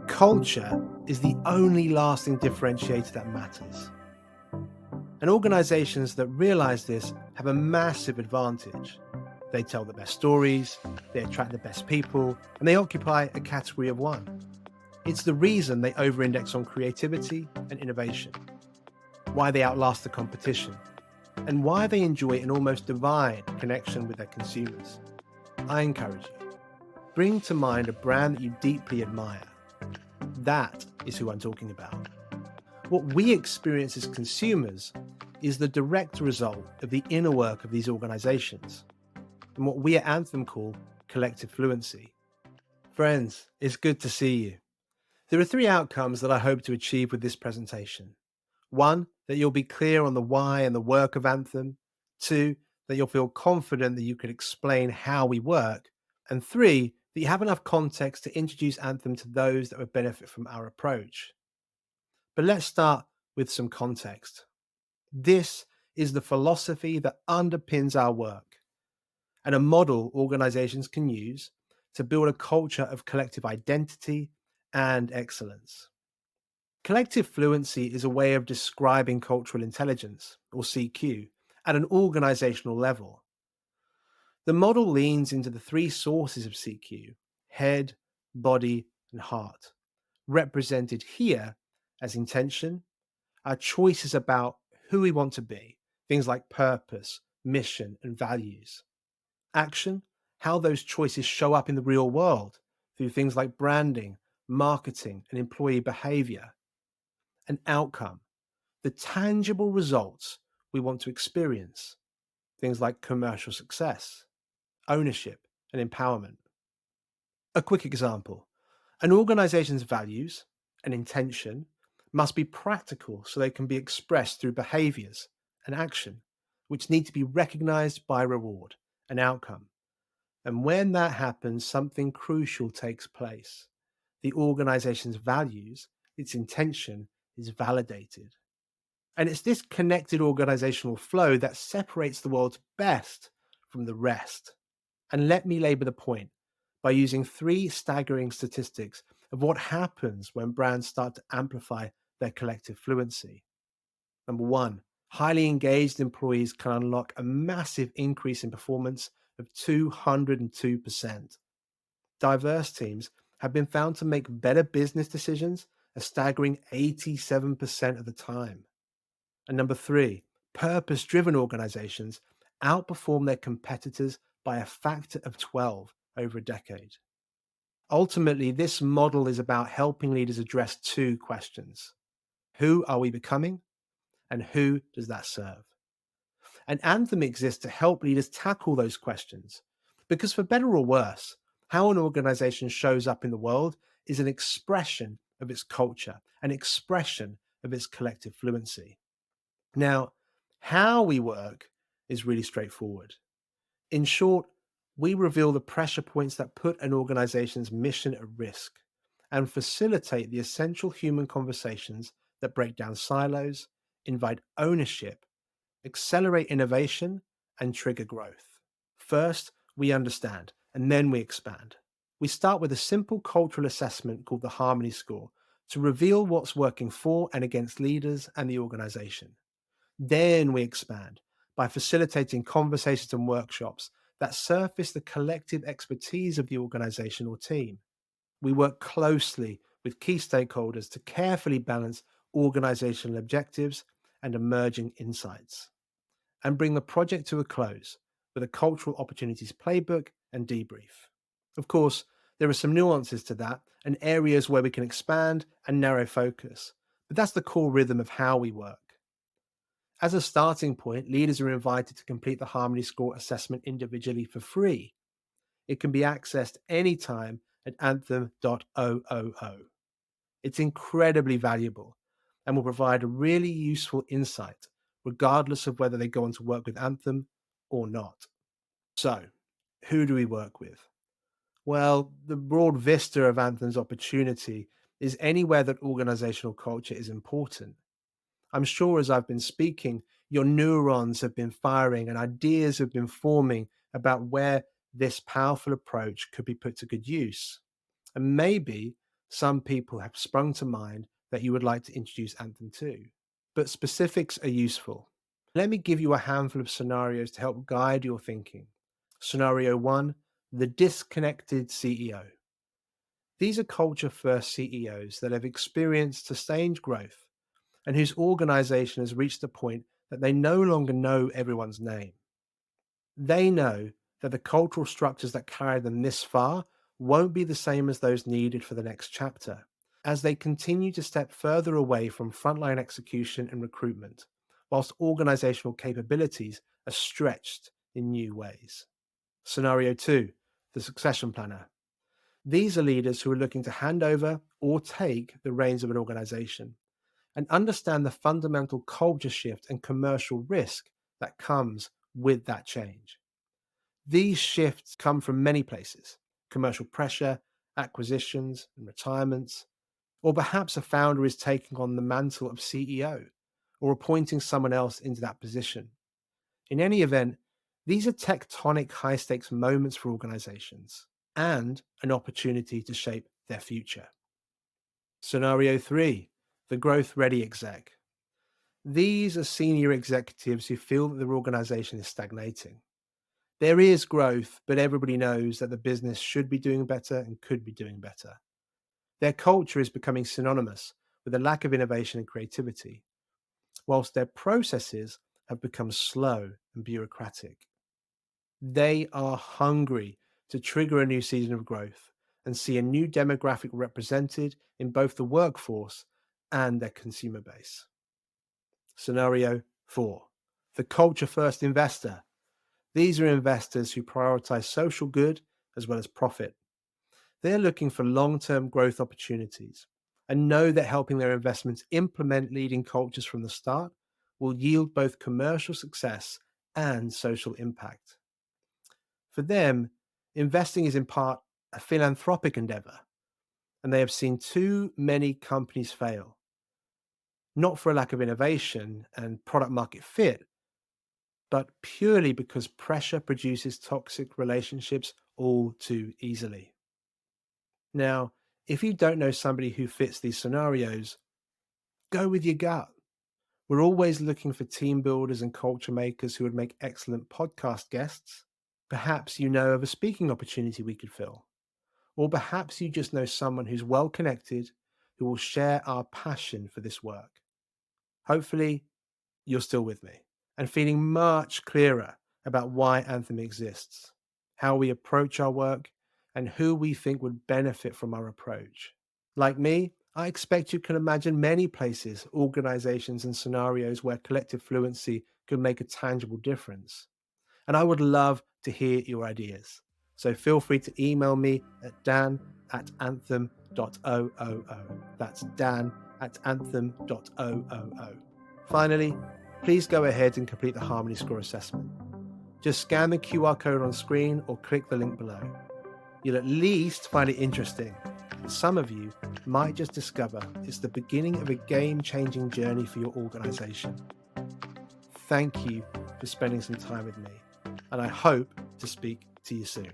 Culture is the only lasting differentiator that matters. And organizations that realize this have a massive advantage. They tell the best stories, they attract the best people, and they occupy a category of one. It's the reason they over-index on creativity and innovation, why they outlast the competition, and why they enjoy an almost divine connection with their consumers. I encourage you, bring to mind a brand that you deeply admire. That is who I'm talking about. What we experience as consumers is the direct result of the inner work of these organizations, and what we at Anthem call collective fluency. Friends, it's good to see you. There are three outcomes that I hope to achieve with this presentation. One, that you'll be clear on the why and the work of Anthem. Two, that you'll feel confident that you can explain how we work. And three, that you have enough context to introduce Anthem to those that would benefit from our approach. But let's start with some context. This is the philosophy that underpins our work and a model organizations can use to build a culture of collective identity and excellence. Collective fluency is a way of describing cultural intelligence, or CQ, at an organizational level. The model leans into the three sources of CQ: head, body, and heart, represented here as intention, our choices about who we want to be, things like purpose, mission, and values. Action, how those choices show up in the real world through things like branding, marketing, and employee behavior. An outcome, the tangible results we want to experience, things like commercial success, ownership, and empowerment. A quick example, an organization's values and intention must be practical so they can be expressed through behaviors and action, which need to be recognized by reward, an outcome. And when that happens, something crucial takes place. The organization's values, its intention, is validated. And it's this connected organizational flow that separates the world's best from the rest. And let me labor the point by using three staggering statistics of what happens when brands start to amplify their collective fluency. Number one, highly engaged employees can unlock a massive increase in performance of 202%. Diverse teams have been found to make better business decisions a staggering 87% of the time. And number three, purpose-driven organizations outperform their competitors by a factor of 12 over a decade. Ultimately, this model is about helping leaders address two questions. Who are we becoming? And who does that serve? And Anthem exists to help leaders tackle those questions. Because for better or worse, how an organization shows up in the world is an expression of its culture, an expression of its collective fluency. Now, how we work is really straightforward. In short, we reveal the pressure points that put an organization's mission at risk and facilitate the essential human conversations that break down silos, invite ownership, accelerate innovation, and trigger growth. First, we understand, and then we expand. We start with a simple cultural assessment called the Harmony Score to reveal what's working for and against leaders and the organization. Then we expand by facilitating conversations and workshops that surface the collective expertise of the organization or team. We work closely with key stakeholders to carefully balance organizational objectives and emerging insights, and bring the project to a close with a cultural opportunities playbook and debrief. Of course, there are some nuances to that and areas where we can expand and narrow focus, but that's the core rhythm of how we work. As a starting point, leaders are invited to complete the Harmony Score assessment individually for free. It can be accessed anytime at anthem.oo. It's incredibly valuable and will provide a really useful insight, regardless of whether they go on to work with Anthem or not. So, who do we work with? Well, the broad vista of Anthem's opportunity is anywhere that organizational culture is important. I'm sure as I've been speaking, your neurons have been firing and ideas have been forming about where this powerful approach could be put to good use. And maybe some people have sprung to mind that you would like to introduce Anthem to. But specifics are useful. Let me give you a handful of scenarios to help guide your thinking. Scenario 1, the disconnected CEO. These are culture-first CEOs that have experienced sustained growth and whose organization has reached a point that they no longer know everyone's name. They know that the cultural structures that carried them this far won't be the same as those needed for the next chapter, as they continue to step further away from frontline execution and recruitment, whilst organizational capabilities are stretched in new ways. Scenario 2, the succession planner. These are leaders who are looking to hand over or take the reins of an organization and understand the fundamental culture shift and commercial risk that comes with that change. These shifts come from many places: commercial pressure, acquisitions, and retirements, or perhaps a founder is taking on the mantle of CEO or appointing someone else into that position. In any event, these are tectonic high stakes moments for organizations and an opportunity to shape their future. Scenario 3, the growth ready exec. These are senior executives who feel that their organization is stagnating. There is growth, but everybody knows that the business should be doing better and could be doing better. Their culture is becoming synonymous with a lack of innovation and creativity, whilst their processes have become slow and bureaucratic. They are hungry to trigger a new season of growth and see a new demographic represented in both the workforce and their consumer base. Scenario 4, the culture first investor. These are investors who prioritize social good as well as profit. They're looking for long-term growth opportunities and know that helping their investments implement leading cultures from the start will yield both commercial success and social impact. For them, investing is in part a philanthropic endeavor, and they have seen too many companies fail, not for a lack of innovation and product market fit, but purely because pressure produces toxic relationships all too easily. Now, if you don't know somebody who fits these scenarios, go with your gut. We're always looking for team builders and culture makers who would make excellent podcast guests. Perhaps you know of a speaking opportunity we could fill. Or perhaps you just know someone who's well connected, who will share our passion for this work. Hopefully, you're still with me and feeling much clearer about why Anthem exists, how we approach our work, and who we think would benefit from our approach. Like me, I expect you can imagine many places, organizations, and scenarios where collective fluency could make a tangible difference. And I would love to hear your ideas. So feel free to email me at dan@anthem.oo. That's dan@anthem.oo. Finally, please go ahead and complete the Harmony Score assessment. Just scan the QR code on screen or click the link below. You'll at least find it interesting. Some of you might just discover it's the beginning of a game-changing journey for your organization. Thank you for spending some time with me, and I hope to speak to you soon.